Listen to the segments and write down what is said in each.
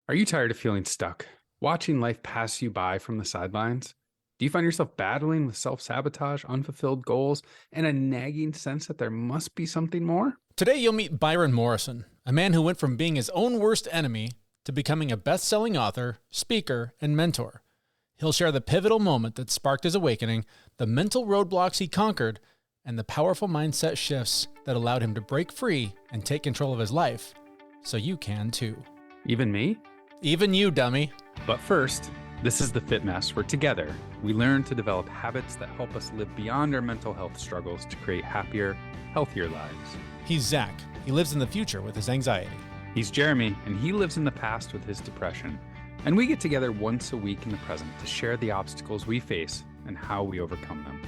Are you tired of feeling stuck, watching life pass you by from the sidelines? Do you find yourself battling with self-sabotage, unfulfilled goals, and a nagging sense that there must be something more? Today you'll meet Byron Morrison, a man who went from being his own worst enemy to becoming a best-selling author, speaker, and mentor. He'll share the pivotal moment that sparked his awakening, the mental roadblocks he conquered, and the powerful mindset shifts that allowed him to break free and take control of his life. So you can too. Even me? Even you, dummy. But first, this is the Fit Mess, where together we learn to develop habits that help us live beyond our mental health struggles to create happier, healthier lives. He's Zach. He lives in the future with his anxiety. He's Jeremy, and he lives in the past with his depression. And we get together once a week in the present to share the obstacles we face and how we overcome them.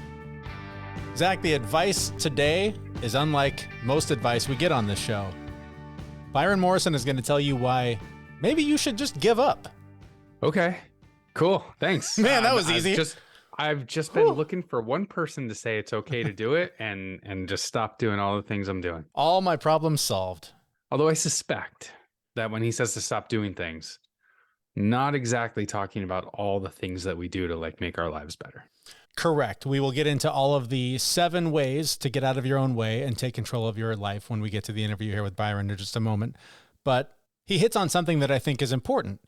Zach, the advice today is unlike most advice we get on this show. Byron Morrison is going to tell you why maybe you should just give up. Okay, cool. Thanks. Man, that was easy. I've just been looking for one person to say it's okay to do it and just stop doing all the things I'm doing. All my problems solved. Although I suspect that when he says to stop doing things, not exactly talking about all the things that we do to make our lives better. Correct. We will get into all of the 7 ways to get out of your own way and take control of your life when we get to the interview here with Byron in just a moment. But he hits on something that I think is important,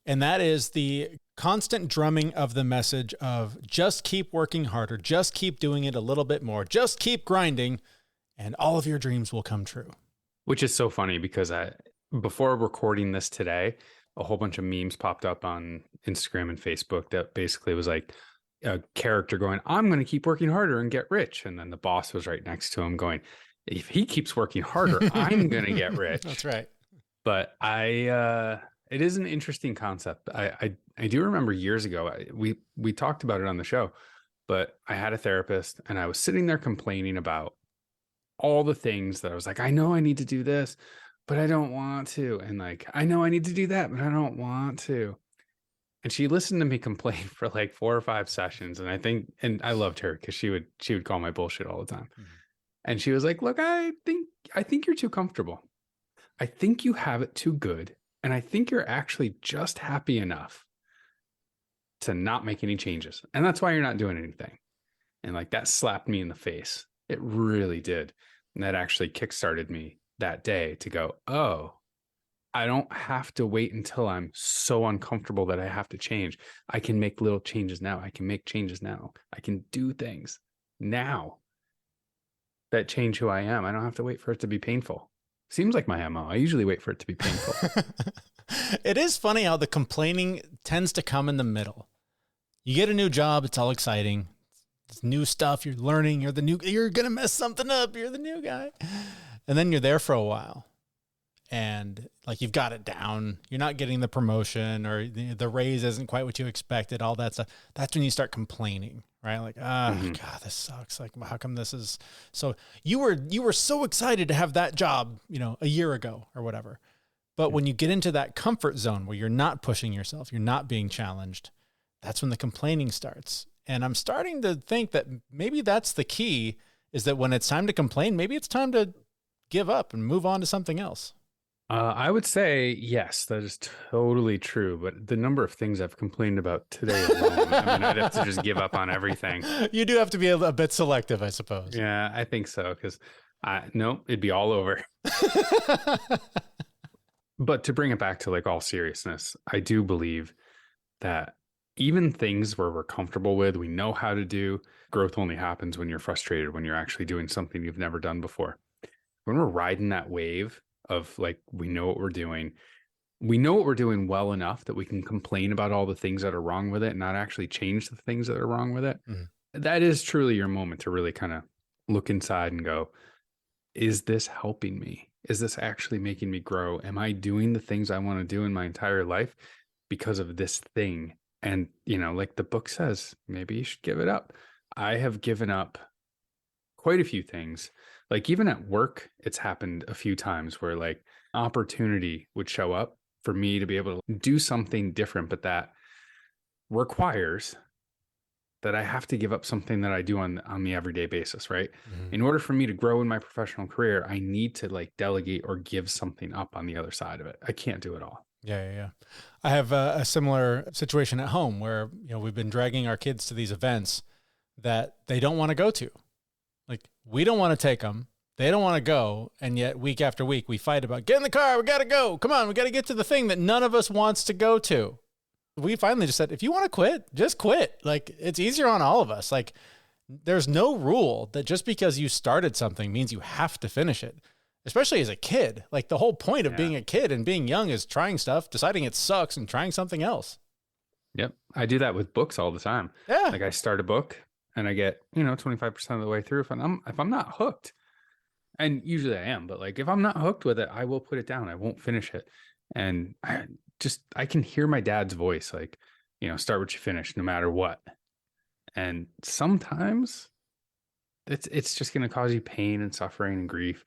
and that is the constant drumming of the message of just keep working harder, just keep doing it a little bit more, just keep grinding, and all of your dreams will come true. Which is so funny because before recording this today, a whole bunch of memes popped up on Instagram and Facebook that basically was like a character going, I'm going to keep working harder and get rich. And then the boss was right next to him going, if he keeps working harder, I'm going to get rich. That's right. But it is an interesting concept. I do remember years ago, we talked about it on the show, but I had a therapist and I was sitting there complaining about all the things that I was like, I know I need to do this, but I don't want to. And I know I need to do that, but I don't want to. And she listened to me complain for 4 or 5 sessions. And I loved her because she would call my bullshit all the time. Mm-hmm. And she was like, look, I think you're too comfortable. I think you have it too good. And I think you're actually just happy enough to not make any changes. And that's why you're not doing anything. And that slapped me in the face. It really did. And that actually kickstarted me that day to go, oh, I don't have to wait until I'm so uncomfortable that I have to change. I can make little changes now. I can make changes now. I can do things now that change who I am. I don't have to wait for it to be painful. Seems like my MO. I usually wait for it to be painful. It is funny how the complaining tends to come in the middle. You get a new job. It's all exciting. It's new stuff. You're learning. You're going to mess something up. You're the new guy. And then you're there for a while. And you've got it down, you're not getting the promotion or the raise isn't quite what you expected, all that stuff. That's when you start complaining, right? God, this sucks. How come this is so? You were so excited to have that job, a year ago or whatever. But when you get into that comfort zone where you're not pushing yourself, you're not being challenged, that's when the complaining starts. And I'm starting to think that maybe that's the key, is that when it's time to complain, maybe it's time to give up and move on to something else. I would say, yes, that is totally true. But the number of things I've complained about today alone, I'd have to just give up on everything. You do have to be a bit selective, I suppose. Yeah, I think so. Because no, it'd be all over. But to bring it back to all seriousness, I do believe that even things where we're comfortable with, we know how to do, growth only happens when you're frustrated, when you're actually doing something you've never done before. When we're riding that wave of we know what we're doing well enough that we can complain about all the things that are wrong with it and not actually change the things that are wrong with it. Mm-hmm. That is truly your moment to really kind of look inside and go, is this helping me? Is this actually making me grow? Am I doing the things I want to do in my entire life because of this thing? And, the book says, maybe you should give it up. I have given up quite a few things. Even at work, it's happened a few times where opportunity would show up for me to be able to do something different, but that requires that I have to give up something that I do on the everyday basis, right? Mm-hmm. In order for me to grow in my professional career, I need to delegate or give something up on the other side of it. I can't do it all. Yeah. I have a similar situation at home where, we've been dragging our kids to these events that they don't want to go to. Like, we don't want to take them. They don't want to go. And yet week after week, we fight about, get in the car. We got to go. Come on. We got to get to the thing that none of us wants to go to. We finally just said, if you want to quit, just quit. Like, it's easier on all of us. Like, there's no rule that just because you started something means you have to finish it, especially as a kid. Like, the whole point of being a kid and being young is trying stuff, deciding it sucks, and trying something else. Yep. I do that with books all the time. Yeah. Like, I start a book and I get, 25% of the way through. If I'm not hooked, and usually I am, but like, if I'm not hooked with it, I will put it down. I won't finish it. And I can hear my dad's voice, like, start what you finish, no matter what. And sometimes it's just going to cause you pain and suffering and grief,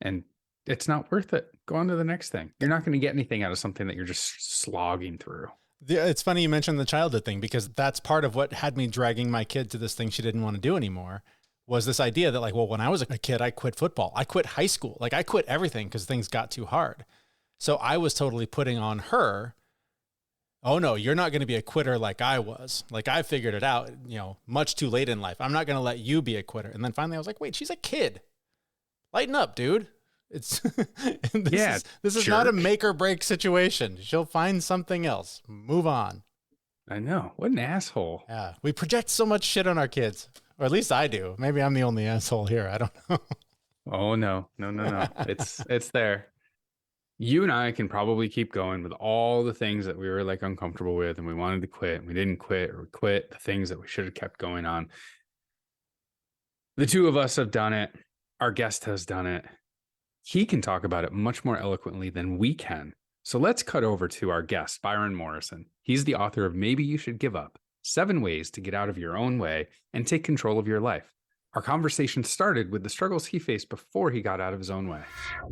and it's not worth it. Go on to the next thing. You're not going to get anything out of something that you're just slogging through. It's funny you mentioned the childhood thing, because that's part of what had me dragging my kid to this thing she didn't want to do anymore, was this idea that, like, well, when I was a kid, I quit football. I quit high school. Like, I quit everything because things got too hard. So I was totally putting on her, oh no, you're not going to be a quitter like I was. Like, I figured it out, much too late in life. I'm not going to let you be a quitter. And then finally I was like, wait, she's a kid. Lighten up, dude. It's this is not a make or break situation. She'll find something else. Move on. I know. What an asshole. Yeah. We project so much shit on our kids, or at least I do. Maybe I'm the only asshole here. I don't know. Oh no. It's there. You and I can probably keep going with all the things that we were like uncomfortable with and we wanted to quit and we didn't quit, or quit the things that we should have kept going on. The two of us have done it. Our guest has done it. He can talk about it much more eloquently than we can. So let's cut over to our guest, Byron Morrison. He's the author of Maybe You Should Give Up: 7 Ways to Get Out of Your Own Way and Take Control of Your Life. Our conversation started with the struggles he faced before he got out of his own way.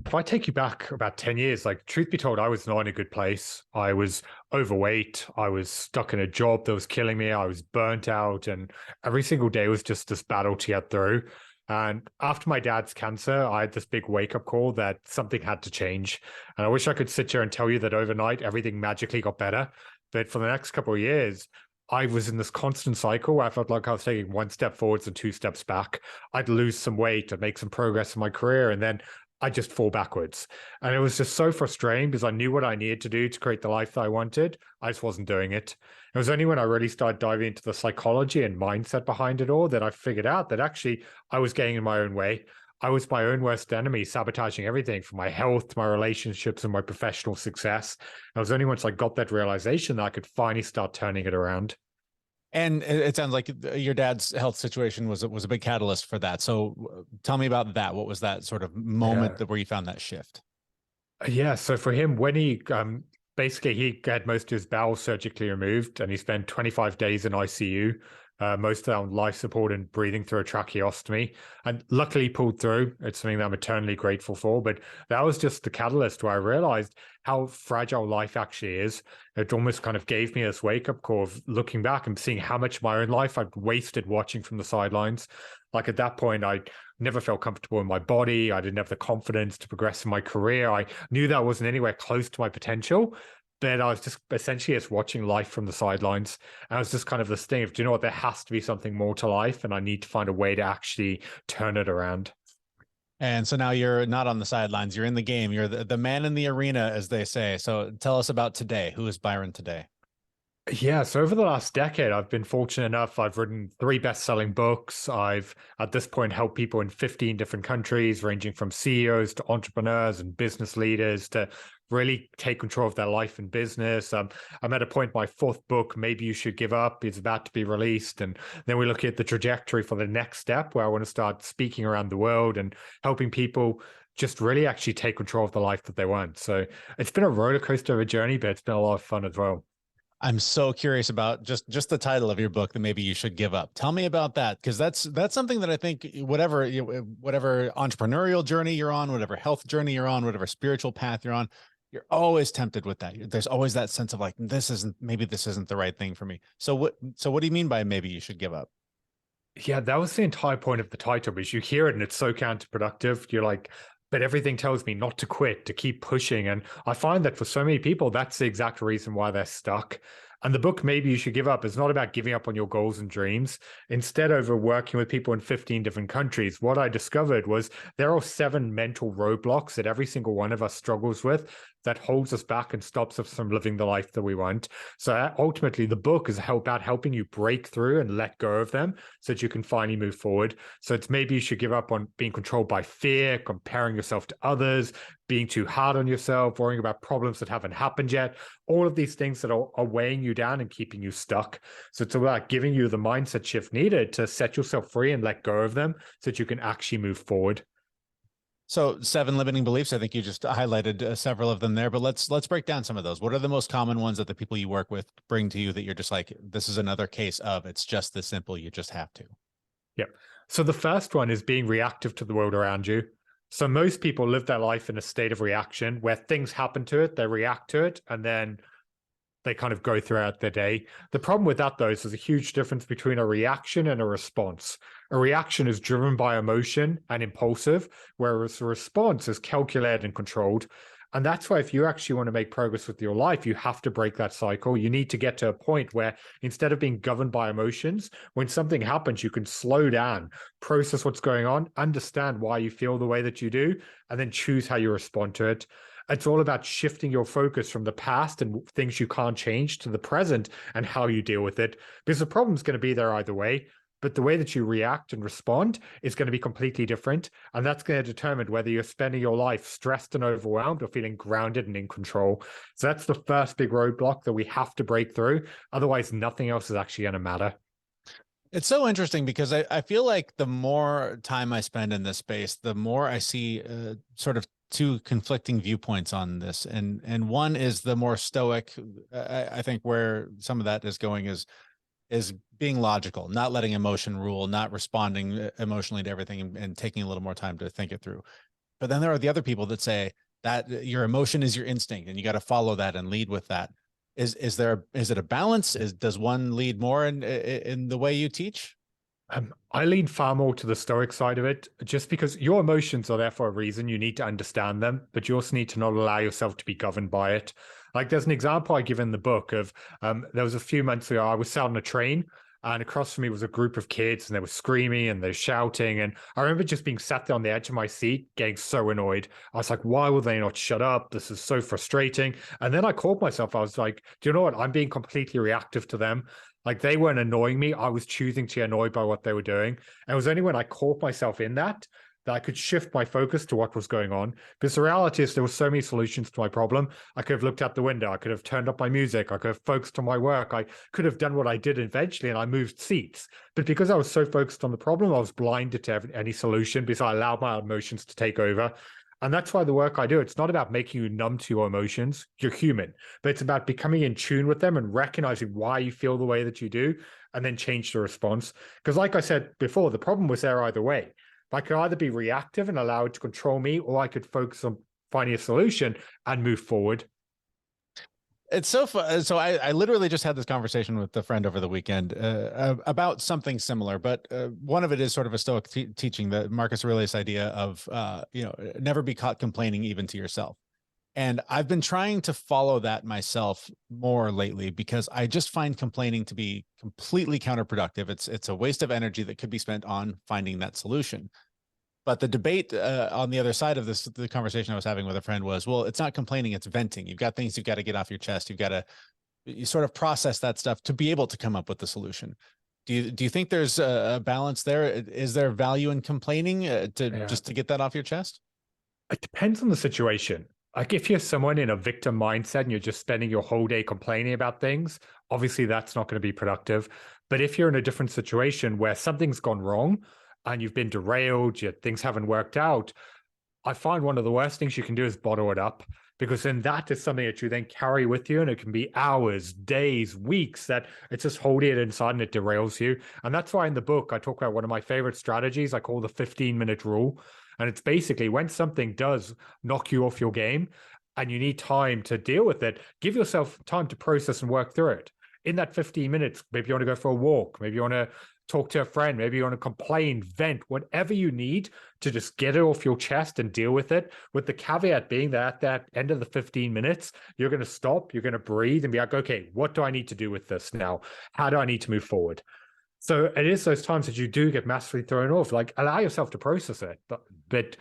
If I take you back about 10 years, like, truth be told, I was not in a good place. I was overweight. I was stuck in a job that was killing me. I was burnt out. And every single day was just this battle to get through. And after my dad's cancer, I had this big wake-up call that something had to change. And I wish I could sit here and tell you that overnight everything magically got better. But for the next couple of years, I was in this constant cycle where I felt like I was taking 1 step forwards and 2 steps back. I'd lose some weight, I'd make some progress in my career, and then I'd just fall backwards. And it was just so frustrating because I knew what I needed to do to create the life that I wanted. I just wasn't doing it. It was only when I really started diving into the psychology and mindset behind it all that I figured out that actually I was getting in my own way. I was my own worst enemy, sabotaging everything from my health to my relationships and my professional success. And it was only once I got that realization that I could finally start turning it around. And it sounds like your dad's health situation was a big catalyst for that. So tell me about that. What was that sort of moment where you found that shift? Yeah. So for him, when he basically he had most of his bowels surgically removed, and he spent 25 days in ICU, most of that on life support and breathing through a tracheostomy. And luckily pulled through. It's something that I'm eternally grateful for. But that was just the catalyst where I realized how fragile life actually is. It almost kind of gave me this wake-up call of looking back and seeing how much of my own life I'd wasted watching from the sidelines. Like, at that point, I never felt comfortable in my body. I didn't have the confidence to progress in my career. I knew that I wasn't anywhere close to my potential. But I was just essentially just watching life from the sidelines. And it was just kind of this thing of, do you know what, there has to be something more to life, and I need to find a way to actually turn it around. And so now you're not on the sidelines, you're in the game. You're the man in the arena, as they say. So tell us about today. Who is Byron today? Yeah, so over the last decade, I've been fortunate enough. I've written 3 best-selling books. I've, at this point, helped people in 15 different countries, ranging from CEOs to entrepreneurs and business leaders to really take control of their life and business. I'm at a point, my 4th book, Maybe You Should Give Up, is about to be released. And then we look at the trajectory for the next step, where I want to start speaking around the world and helping people just really actually take control of the life that they want. So it's been a roller coaster of a journey, but it's been a lot of fun as well. I'm so curious about just the title of your book, that Maybe You Should Give Up. Tell me about that, because that's something that I think whatever entrepreneurial journey you're on, whatever health journey you're on, whatever spiritual path you're on, you're always tempted with that. There's always that sense of like, maybe this isn't the right thing for me. So what do you mean by maybe you should give up? Yeah, that was the entire point of the title, because you hear it and it's so counterproductive. You're like, but everything tells me not to quit, to keep pushing. And I find that for so many people, that's the exact reason why they're stuck. And the book, Maybe You Should Give Up, is not about giving up on your goals and dreams. Instead, over working with people in 15 different countries, what I discovered was there are 7 mental roadblocks that every single one of us struggles with that holds us back and stops us from living the life that we want. So ultimately, the book is about helping you break through and let go of them so that you can finally move forward. So it's maybe you should give up on being controlled by fear, comparing yourself to others, being too hard on yourself, worrying about problems that haven't happened yet, all of these things that are weighing you down and keeping you stuck. So it's about giving you the mindset shift needed to set yourself free and let go of them so that you can actually move forward. So 7 limiting beliefs. I think you just highlighted several of them there, but let's break down some of those. What are the most common ones that the people you work with bring to you that you're just like, this is another case of it's just this simple. You just have to. Yep. So the first one is being reactive to the world around you. So most people live their life in a state of reaction where things happen to it, they react to it, and then they kind of go throughout their day. The problem with that, though, is there's a huge difference between a reaction and a response. A reaction is driven by emotion and impulsive, whereas a response is calculated and controlled. And that's why if you actually want to make progress with your life, you have to break that cycle. You need to get to a point where instead of being governed by emotions, when something happens, you can slow down, process what's going on, understand why you feel the way that you do, and then choose how you respond to it. It's all about shifting your focus from the past and things you can't change to the present and how you deal with it. Because the problem's going to be there either way, but the way that you react and respond is going to be completely different. And that's going to determine whether you're spending your life stressed and overwhelmed or feeling grounded and in control. So that's the first big roadblock that we have to break through. Otherwise, nothing else is actually going to matter. It's so interesting because I feel like the more time I spend in this space, the more I see sort of 2 conflicting viewpoints on this. And one is the more stoic, I think where some of that is going is being logical, not letting emotion rule, not responding emotionally to everything and taking a little more time to think it through. But then there are the other people that say that your emotion is your instinct and you got to follow that and lead with that. Is it a balance? Does one lead more in the way you teach? I lean far more to the stoic side of it, just because your emotions are there for a reason. You need to understand them, but you also need to not allow yourself to be governed by it. Like there's an example I give in the book of there was a few months ago, I was sat on a train and across from me was a group of kids and they were screaming and they're shouting. And I remember just being sat there on the edge of my seat, getting so annoyed. I was like, why will they not shut up? This is so frustrating. And then I caught myself. I was like, do you know what? I'm being completely reactive to them. Like they weren't annoying me. I was choosing to be annoyed by what they were doing. And it was only when I caught myself in that I could shift my focus to what was going on. Because the reality is there were so many solutions to my problem. I could have looked out the window. I could have turned up my music. I could have focused on my work. I could have done what I did eventually and I moved seats. But because I was so focused on the problem, I was blinded to any solution because I allowed my emotions to take over. And that's why the work I do, it's not about making you numb to your emotions. You're human, but it's about becoming in tune with them and recognizing why you feel the way that you do and then change the response. Because like I said before, the problem was there either way. I could either be reactive and allow it to control me, or I could focus on finding a solution and move forward. It's so fun. So I literally just had this conversation with a friend over the weekend about something similar, but one of it is sort of a Stoic teaching, the Marcus Aurelius idea of, never be caught complaining even to yourself. And I've been trying to follow that myself more lately because I just find complaining to be completely counterproductive. It's a waste of energy that could be spent on finding that solution. But the debate on the other side of this, the conversation I was having with a friend was, well, it's not complaining, it's venting. You've got things you've got to get off your chest. You sort of process that stuff to be able to come up with the solution. Do you think there's a balance there? Is there value in complaining just to get that off your chest? It depends on the situation. Like if you're someone in a victim mindset and you're just spending your whole day complaining about things, obviously that's not going to be productive. But if you're in a different situation where something's gone wrong and you've been derailed, things haven't worked out, I find one of the worst things you can do is bottle it up, because then that is something that you then carry with you, and it can be hours, days, weeks that it's just holding it inside and it derails you. And that's why in the book, I talk about one of my favorite strategies I call the 15-minute rule. And it's basically when something does knock you off your game and you need time to deal with it, give yourself time to process and work through it. In that 15 minutes, maybe you want to go for a walk. Maybe you want to talk to a friend. Maybe you want to complain, vent, whatever you need to just get it off your chest and deal with it. With the caveat being that at that end of the 15 minutes, you're going to stop, you're going to breathe and be like, okay, what do I need to do with this now? How do I need to move forward? So it is those times that you do get massively thrown off. Like, allow yourself to process it, but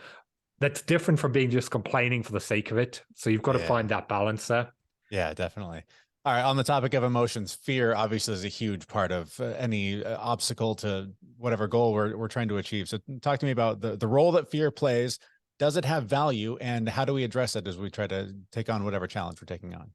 that's different from being just complaining for the sake of it. So you've got to find that balance there. Yeah, definitely. All right. On the topic of emotions, fear obviously is a huge part of any obstacle to whatever goal we're trying to achieve. So talk to me about the role that fear plays. Does it have value, and how do we address it as we try to take on whatever challenge we're taking on?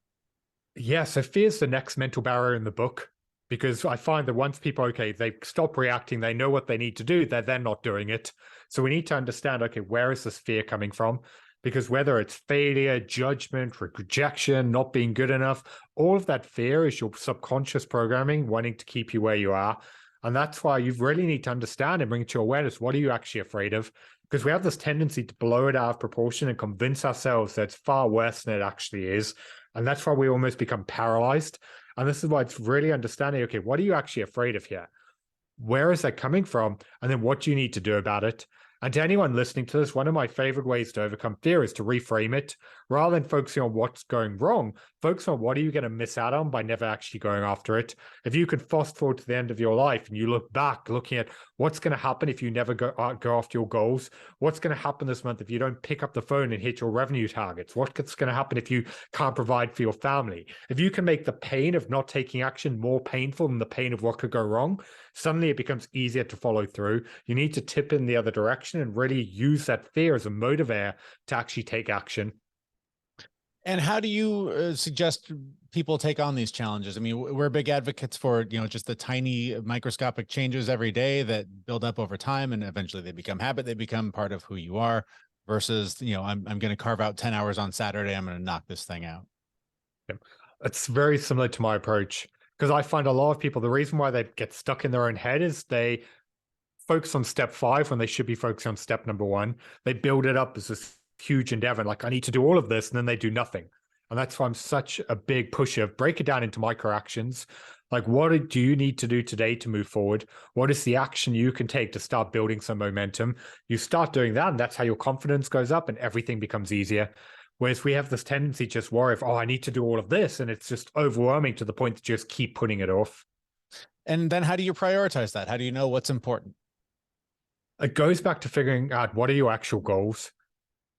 Yeah. So fear's the next mental barrier in the book, because I find that once people, okay, they stop reacting, they know what they need to do, they're then not doing it. So we need to understand, okay, where is this fear coming from? Because whether it's failure, judgment, rejection, not being good enough, all of that fear is your subconscious programming wanting to keep you where you are. And that's why you really need to understand and bring it to awareness. What are you actually afraid of? Because we have this tendency to blow it out of proportion and convince ourselves that it's far worse than it actually is. And that's why we almost become paralyzed. And this is why it's really understanding, okay, what are you actually afraid of here? Where is that coming from? And then what do you need to do about it? And to anyone listening to this, one of my favorite ways to overcome fear is to reframe it. Rather than focusing on what's going wrong, focus on what are you going to miss out on by never actually going after it. If you could fast forward to the end of your life and you look back, looking at what's going to happen if you never go after your goals, what's going to happen this month if you don't pick up the phone and hit your revenue targets, what's going to happen if you can't provide for your family. If you can make the pain of not taking action more painful than the pain of what could go wrong, suddenly it becomes easier to follow through. You need to tip in the other direction and really use that fear as a motivator to actually take action. And how do you suggest people take on these challenges? I mean, we're big advocates for, just the tiny microscopic changes every day that build up over time, and eventually they become habit. They become part of who you are versus, I'm going to carve out 10 hours on Saturday. I'm going to knock this thing out. It's very similar to my approach, because I find a lot of people, the reason why they get stuck in their own head is they focus on step 5 when they should be focusing on step number 1. They build it up as this huge endeavor, like I need to do all of this, and then they do nothing. And that's why I'm such a big pusher of break it down into micro actions. Like, what do you need to do today to move forward? What is the action you can take to start building some momentum? You start doing that, and that's how your confidence goes up and everything becomes easier. Whereas we have this tendency to just worry, I need to do all of this, and it's just overwhelming to the point to just keep putting it off. And then how do you prioritize that? How do you know what's important? It goes back to figuring out, what are your actual goals?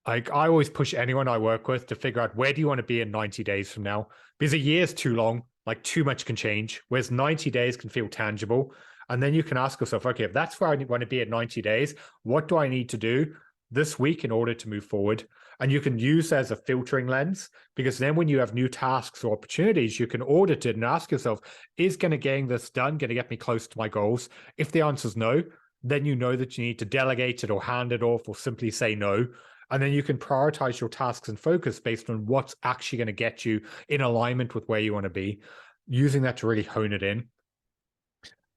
Like, I always push anyone I work with to figure out, where do you want to be in 90 days from now? Because a year is too long, like too much can change, whereas 90 days can feel tangible. And then you can ask yourself, okay, if that's where I want to be at 90 days, what do I need to do this week in order to move forward? And you can use that as a filtering lens, because then when you have new tasks or opportunities, you can audit it and ask yourself, is getting this done going to get me close to my goals? If the answer is no, then you know that you need to delegate it or hand it off or simply say no. And then you can prioritize your tasks and focus based on what's actually going to get you in alignment with where you want to be, using that to really hone it in.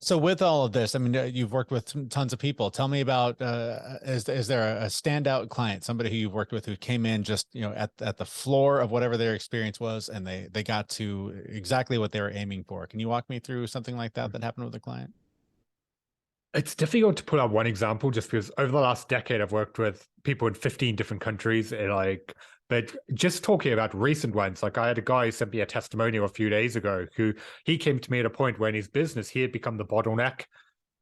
So with all of this, I mean, you've worked with tons of people. Tell me about, is there a standout client, somebody who you've worked with who came in just, at the floor of whatever their experience was, and they got to exactly what they were aiming for? Can you walk me through something like that happened with a client? It's difficult to pull out one example, just because over the last decade, I've worked with people in 15 different countries. But just talking about recent ones, like I had a guy who sent me a testimonial a few days ago who he came to me at a point where in his business, he had become the bottleneck.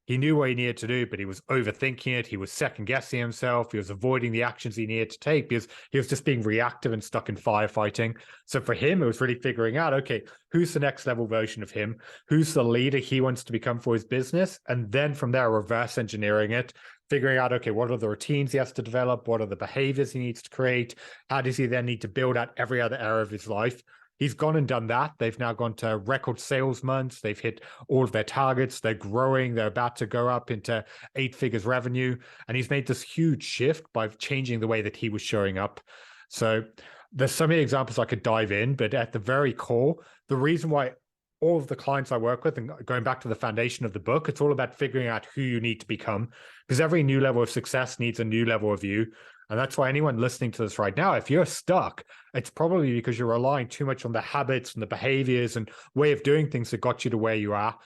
He knew what he needed to do, but he was overthinking it. He was second guessing himself. He was avoiding the actions he needed to take because he was just being reactive and stuck in firefighting. So for him, it was really figuring out, okay, who's the next level version of him? Who's the leader he wants to become for his business? And then from there, reverse engineering it, figuring out, okay, what are the routines he has to develop? What are the behaviors he needs to create? How does he then need to build out every other area of his life? He's gone and done that. They've now gone to record sales months. They've hit all of their targets. They're growing. They're about to go up into 8 figures revenue. And he's made this huge shift by changing the way that he was showing up. So there's so many examples I could dive in, but at the very core, the reason why all of the clients I work with, and going back to the foundation of the book, it's all about figuring out who you need to become, because every new level of success needs a new level of you. And that's why anyone listening to this right now, if you're stuck, it's probably because you're relying too much on the habits and the behaviors and way of doing things that got you to where you are.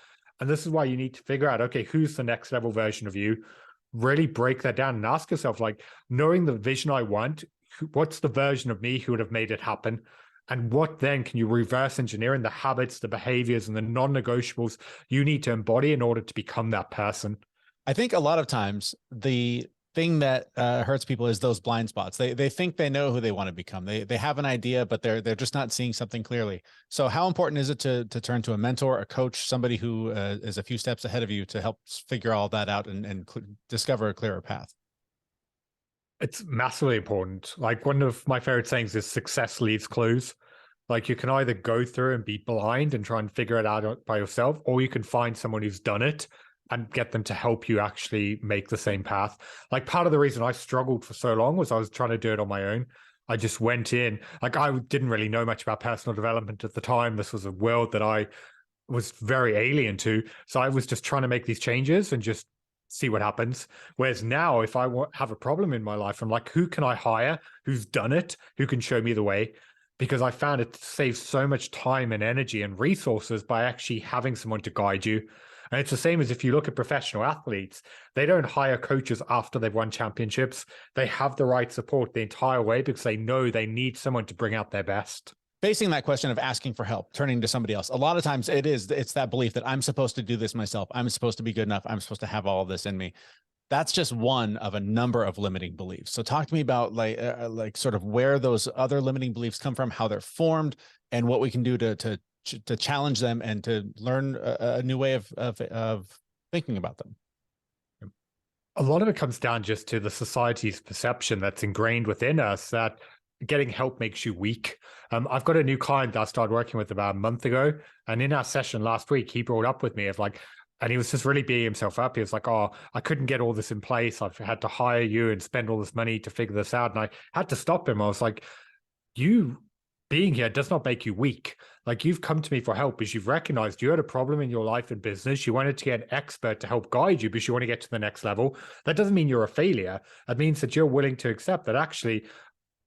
And this is why you need to figure out, okay, who's the next level version of you? Really break that down and ask yourself, like, knowing the vision I want, what's the version of me who would have made it happen? And what then can you reverse engineer in the habits, the behaviors, and the non-negotiables you need to embody in order to become that person? I think a lot of times the thing that hurts people is those blind spots. They think they know who they want to become. They have an idea, but they're just not seeing something clearly. So how important is it to turn to a mentor, a coach, somebody who is a few steps ahead of you to help figure all that out and discover a clearer path? It's massively important. Like, one of my favorite sayings is success leaves clues. Like, you can either go through and be blind and try and figure it out by yourself, or you can find someone who's done it and get them to help you actually make the same path. Like, part of the reason I struggled for so long was I was trying to do it on my own. I just went in, like, I didn't really know much about personal development at the time. This was a world that I was very alien to. So I was just trying to make these changes and just see what happens. Whereas now, if I have a problem in my life, I'm like, who can I hire? Who's done it? Who can show me the way? Because I found it saves so much time and energy and resources by actually having someone to guide you. And it's the same as if you look at professional athletes, they don't hire coaches after they've won championships. They have the right support the entire way because they know they need someone to bring out their best. Facing that question of asking for help, turning to somebody else. A lot of times it's that belief that I'm supposed to do this myself. I'm supposed to be good enough. I'm supposed to have all of this in me. That's just one of a number of limiting beliefs. So talk to me about like sort of where those other limiting beliefs come from, how they're formed, and what we can do to challenge them and to learn a new way of thinking about them. A lot of it comes down just to the society's perception that's ingrained within us that getting help makes you weak. I've got a new client that I started working with about a month ago. And in our session last week, he brought up with me of like, and he was just really beating himself up. He was like, oh, I couldn't get all this in place. I've had to hire you and spend all this money to figure this out. And I had to stop him. I was like, you being here does not make you weak. Like, you've come to me for help because you've recognized you had a problem in your life and business. You wanted to get an expert to help guide you because you want to get to the next level. That doesn't mean you're a failure. It means that you're willing to accept that actually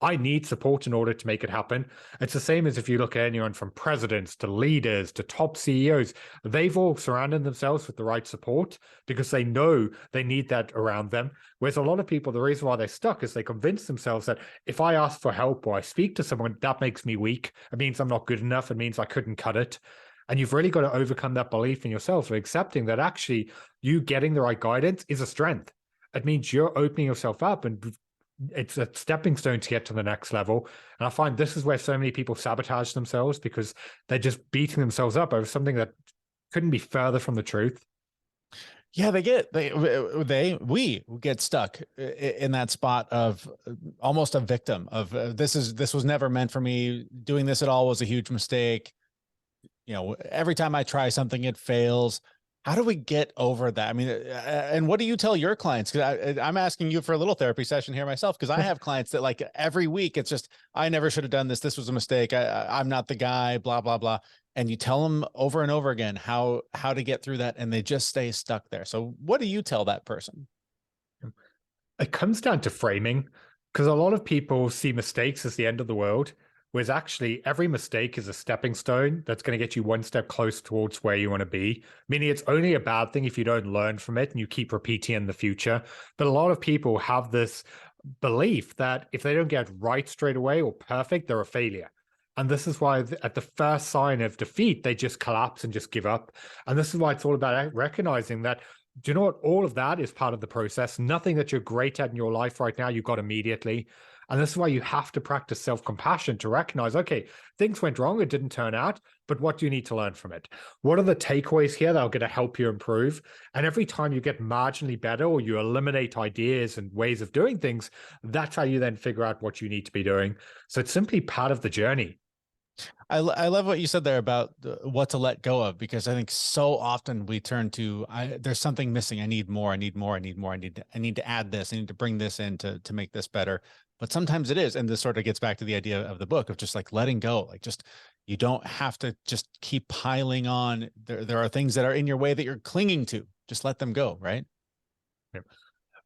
I need support in order to make it happen. It's the same as if you look at anyone from presidents to leaders to top CEOs, they've all surrounded themselves with the right support because they know they need that around them. Whereas a lot of people, the reason why they're stuck is they convince themselves that if I ask for help or I speak to someone, that makes me weak. It means I'm not good enough. It means I couldn't cut it. And you've really got to overcome that belief in yourself of accepting that actually you getting the right guidance is a strength. It means you're opening yourself up, and it's a stepping stone to get to the next level. And I find this is where so many people sabotage themselves because they're just beating themselves up over something that couldn't be further from the truth. Yeah, we get stuck in that spot of almost a victim of this was never meant for me. Doing this at all was a huge mistake. You know, every time I try something, it fails. How do we get over that? I mean, and what do you tell your clients? Because I'm asking you for a little therapy session here myself, because I have clients that like every week it's just, I never should have done this. This was a mistake. I'm not the guy, blah, blah, blah. And you tell them over and over again how to get through that, and they just stay stuck there. So what do you tell that person? It comes down to framing, because a lot of people see mistakes as the end of the world. Whereas actually every mistake is a stepping stone that's going to get you one step close towards where you want to be. Meaning it's only a bad thing if you don't learn from it and you keep repeating in the future. But a lot of people have this belief that if they don't get right straight away or perfect, they're a failure. And this is why at the first sign of defeat, they just collapse and just give up. And this is why it's all about recognizing that, do you know what? All of that is part of the process. Nothing that you're great at in your life right now, you got immediately. And this is why you have to practice self-compassion to recognize, okay, things went wrong, it didn't turn out, but what do you need to learn from it? What are the takeaways here that are going to help you improve? And every time you get marginally better or you eliminate ideas and ways of doing things, that's how you then figure out what you need to be doing. So it's simply part of the journey. I love what you said there about what to let go of, because I think so often we turn to, there's something missing. I need more. I need more. I need more. I need to add this. I need to bring this in to make this better. But sometimes it is. And this sort of gets back to the idea of the book of just like letting go, like just, you don't have to just keep piling on. There are things that are in your way that you're clinging to. Just let them go. Right.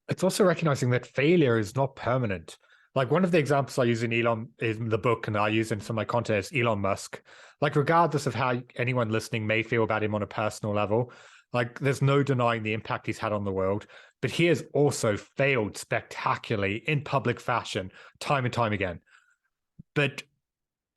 It's also recognizing that failure is not permanent. Like one of the examples I use in the book and I use in some of my content is Elon Musk. Like regardless of how anyone listening may feel about him on a personal level, like there's no denying the impact he's had on the world. But he has also failed spectacularly in public fashion time and time again. But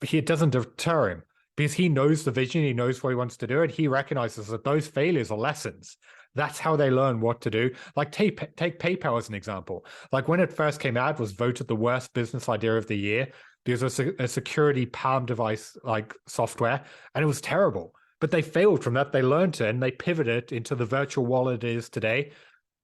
it doesn't deter him because he knows the vision, he knows what he wants to do, and he recognizes that those failures are lessons. That's how they learn what to do. Like take PayPal as an example. Like when it first came out, it was voted the worst business idea of the year because it was a security palm device like software, and it was terrible. But they failed from that. They learned it and they pivoted into the virtual wallet it is today.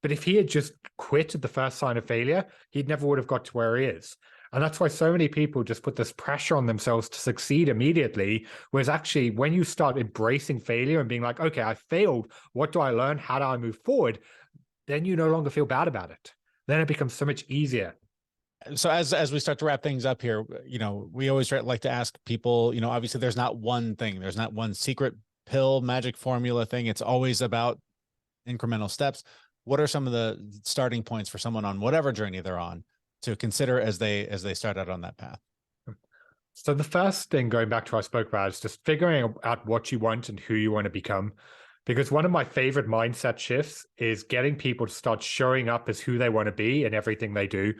But if he had just quit at the first sign of failure, he never would have got to where he is. And that's why so many people just put this pressure on themselves to succeed immediately. Whereas actually, when you start embracing failure and being like, okay, I failed. What do I learn? How do I move forward? Then you no longer feel bad about it. Then it becomes so much easier. So as we start to wrap things up here, we always like to ask people, obviously there's not one thing, there's not one secret pill, magic formula thing. It's always about incremental steps. What are some of the starting points for someone on whatever journey they're on to consider as they start out on that path? So the first thing, going back to what I spoke about, is just figuring out what you want and who you want to become. Because one of my favorite mindset shifts is getting people to start showing up as who they want to be in everything they do.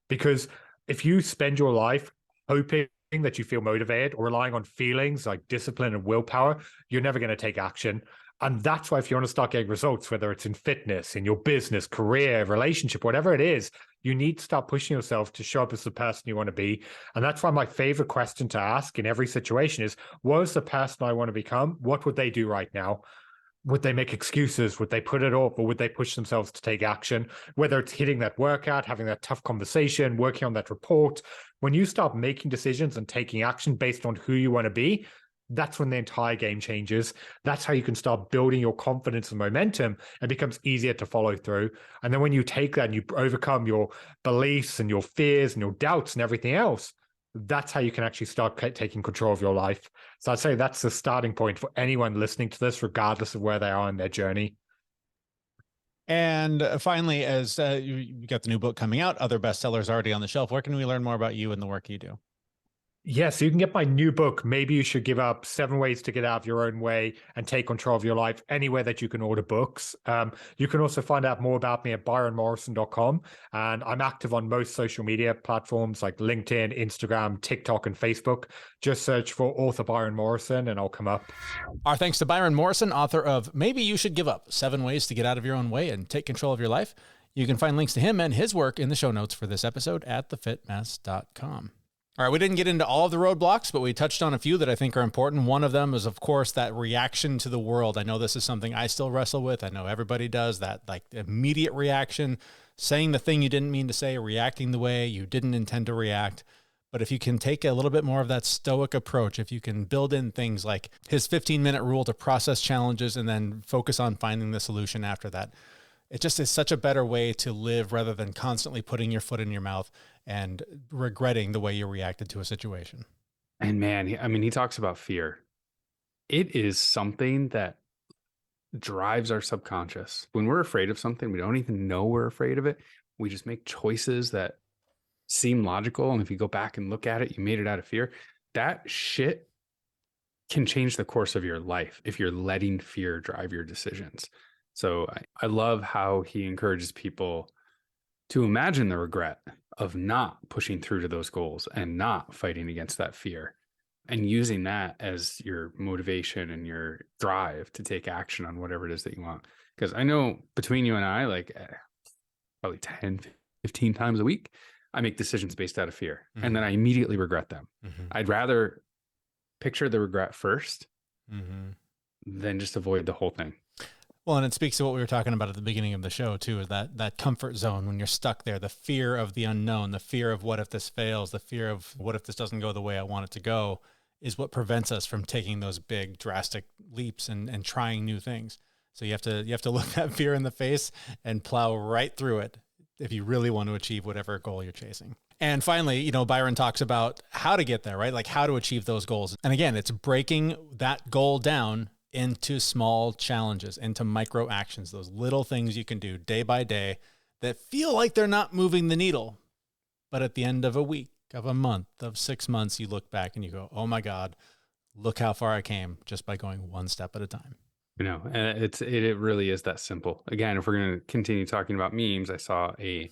Because if you spend your life hoping that you feel motivated or relying on feelings like discipline and willpower, you're never going to take action. And that's why if you want to start getting results, whether it's in fitness, in your business, career, relationship, whatever it is, you need to start pushing yourself to show up as the person you want to be. And that's why my favorite question to ask in every situation is, what is the person I want to become? What would they do right now? Would they make excuses? Would they put it off? Or would they push themselves to take action? Whether it's hitting that workout, having that tough conversation, working on that report. When you start making decisions and taking action based on who you want to be, that's when the entire game changes. That's how you can start building your confidence and momentum. It becomes easier to follow through. And then when you take that and you overcome your beliefs and your fears and your doubts and everything else, that's how you can actually start taking control of your life. So I'd say that's the starting point for anyone listening to this, regardless of where they are in their journey. And finally, as you got the new book coming out, other bestsellers already on the shelf, where can we learn more about you and the work you do? Yes, you can get my new book, Maybe You Should Give Up, 7 Ways to Get Out of Your Own Way and Take Control of Your Life, anywhere that you can order books. You can also find out more about me at byronmorrison.com. And I'm active on most social media platforms like LinkedIn, Instagram, TikTok, and Facebook. Just search for author Byron Morrison and I'll come up. Our thanks to Byron Morrison, author of Maybe You Should Give Up, 7 Ways to Get Out of Your Own Way and Take Control of Your Life. You can find links to him and his work in the show notes for this episode at thefitmess.com. All right, we didn't get into all of the roadblocks, but we touched on a few that I think are important. One of them is, of course, that reaction to the world. I know this is something I still wrestle with. I know everybody does, that like immediate reaction, saying the thing you didn't mean to say, reacting the way you didn't intend to react. But if you can take a little bit more of that stoic approach, if you can build in things like his 15-minute rule to process challenges and then focus on finding the solution after that, it just is such a better way to live rather than constantly putting your foot in your mouth and regretting the way you reacted to a situation. And man, he talks about fear. It is something that drives our subconscious. When we're afraid of something, we don't even know we're afraid of it. We just make choices that seem logical. And if you go back and look at it, you made it out of fear. That shit can change the course of your life if you're letting fear drive your decisions. So I love how he encourages people to imagine the regret of not pushing through to those goals and not fighting against that fear and using that as your motivation and your drive to take action on whatever it is that you want. Because I know between you and I, like probably 10, 15 times a week, I make decisions based out of fear and then I immediately regret them. I'd rather picture the regret first than just avoid the whole thing. Well, and it speaks to what we were talking about at the beginning of the show, too, is that comfort zone when you're stuck there, the fear of the unknown, the fear of what if this fails, the fear of what if this doesn't go the way I want it to go is what prevents us from taking those big, drastic leaps and trying new things. So you have to look that fear in the face and plow right through it if you really want to achieve whatever goal you're chasing. And finally, Byron talks about how to get there, right? Like how to achieve those goals. And again, it's breaking that goal down into small challenges, into micro actions, those little things you can do day by day that feel like they're not moving the needle, But at the end of a week, of a month, of 6 months, you look back and you go, oh my God, look how far I came just by going one step at a time. You know, and it really is that simple. Again, if we're going to continue talking about memes, I saw a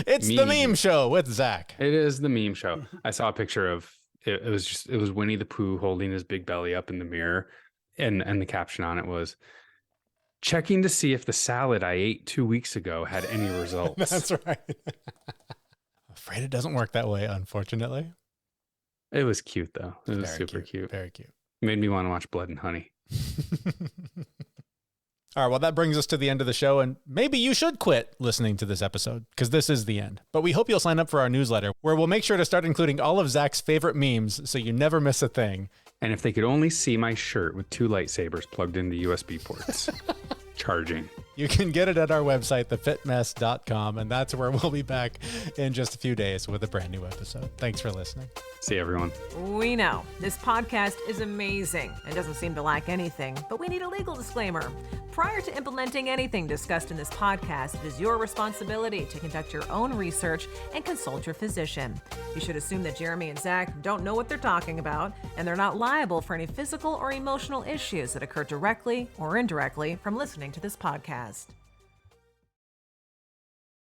It's the meme show with Zach. It is the meme show. I saw a picture of it was Winnie the Pooh holding his big belly up in the mirror, and the caption on it was, checking to see if the salad I ate 2 weeks ago had any results. That's right. Afraid it doesn't work that way, unfortunately. It was cute though. It was Very super cute. Very cute. Made me want to watch Blood and Honey. All right, well, that brings us to the end of the show, and maybe you should quit listening to this episode, because this is the end. But we hope you'll sign up for our newsletter, where we'll make sure to start including all of Zach's favorite memes, so you never miss a thing. And if they could only see my shirt with 2 lightsabers plugged into USB ports, charging. You can get it at our website, thefitmess.com, and that's where we'll be back in just a few days with a brand new episode. Thanks for listening. See you, everyone. We know this podcast is amazing and doesn't seem to lack anything, but we need a legal disclaimer. Prior to implementing anything discussed in this podcast, it is your responsibility to conduct your own research and consult your physician. You should assume that Jeremy and Zach don't know what they're talking about, and they're not liable for any physical or emotional issues that occur directly or indirectly from listening to this podcast.